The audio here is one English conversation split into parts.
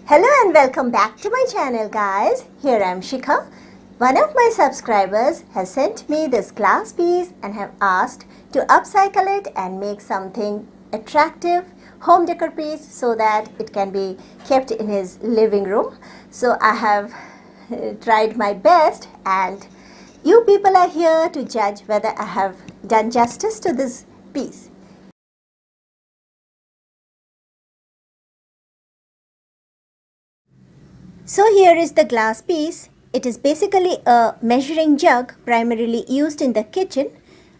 Hello and welcome back to my channel, guys. Here I am Shikha. One of my subscribers has sent me this glass piece and have asked to upcycle it and make something attractive home decor piece so that it can be kept in his living room. So I have tried my best and you people are here to judge whether I have done justice to this piece. So here is the glass piece. It is basically a measuring jug primarily used in the kitchen.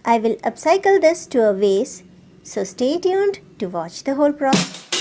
I will upcycle this to a vase. So stay tuned to watch the whole process.